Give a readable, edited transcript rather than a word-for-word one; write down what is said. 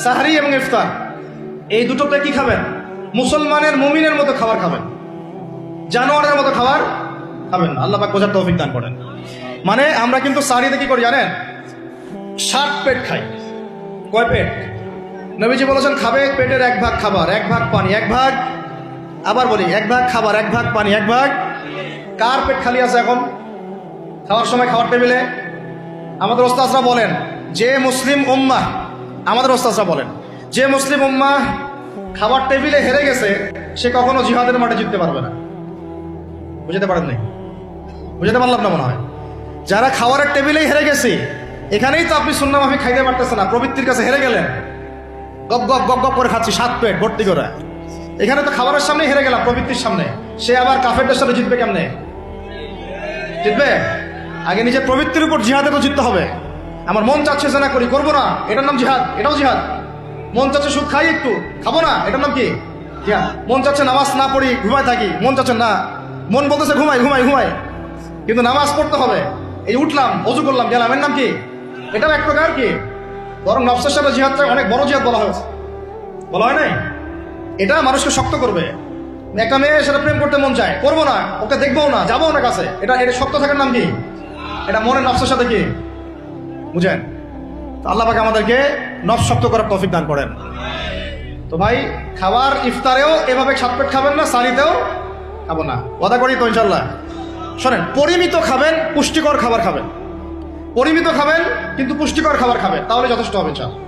সাহরি এবং ইফতার এই দুটোতে কি খাবেন? মুসলমানের মুমিনের মতো খাবার খাবেন, জানোয়ারের মতো খাবার খাবেন না। আল্লাহ পাক বোঝার তৌফিক দান করেন। মানে আমরা কিন্তু সাহরিতে কি করি জানেন? 60 পেট খাই। কয় পেট? নবীজি বলেছেন খাবে পেটের 1 ভাগ খাবার, 1 ভাগ পানি, 1 ভাগ, আবার বলি 1 ভাগ খাবার, 1 ভাগ পানি, 1 ভাগ। কার পেট খালি আছে এখন খাওয়ার সময় খাওয়ার টেবিলে? আমাদের ওস্তাদরা বলেন যে মুসলিম উম্মাহ, আমাদের ওস্তাদরা বলেন যে মুসলিম উম্মাহ খাবার টেবিলে হেরে গেছে সে কখনো জিহাদের মাঠে জিততে পারবে না। বুঝতে পারেন নাই? বুঝতে পারলাম না মনে হয়। যারা খাওয়ারের টেবিলেই হেরে গেছে, এখানেই তো আপনি সুন্নাহ মাফিক খাইতে পারতেছেন না, প্রবৃত্তির কাছে হেরে গেলেন, গপ গপ গপ গপ করে খাচ্ছি 7 পেট ভর্তি করে। এখানে তো খাবারের সামনে হেরে গেলাম, প্রবৃত্তির সামনে। সে আবার কাফেরদের সাথে জিতবে কেমনে? জিতবে আগে নিজের প্রবৃত্তির উপর জিহাদে তো জিততে হবে। আমার মন চাচ্ছে যে না করি, করবো না, এটার নাম জিহাদ, এটাও জিহাদ। মন চাচ্ছে সুদ খাই একটু, খাবো না, এটার নাম কি জিহাদ। মন চাচ্ছে নামাজ না পড়ি, ঘুমাই থাকি, মন চাচ্ছে না, মন বলতেছে ঘুমাই ঘুমাই ঘুমাই, কিন্তু নামাজ পড়তে হবে। এই উঠলাম, অজু করলাম, গেলাম, এর নাম কি? এটাও এক প্রকার কি, বরং নফসের সাথে জিহাদটা অনেক বড় জিহাদ বলা হয়েছে, বলা হয় নাই? এটা মানুষকে শক্ত করবে। একটা মেয়ে সেটা প্রেম করতে মন চায়, করবো না, ওকে দেখবো না, যাবো ওনার কাছে, এটা এটা শক্ত থাকার নাম কি? এটা মনের নফসের সাথে কি, বুঝেন? তো আল্লাহ পাক আমাদেরকে নফস শক্ত করার তৌফিক দান করেন। তো ভাই খাবার ইফতারেও এভাবে 7 পেট খাবেন না, সারিতেও খাবো না, ওয়াদা করি তো ইনশাল্লাহ। শোনেন, পরিমিত খাবেন, পুষ্টিকর খাবার খাবেন, পরিমিত খাবেন কিন্তু পুষ্টিকর খাবার খাবেন, তাহলে যথেষ্ট হবে ইনশাল্লাহ।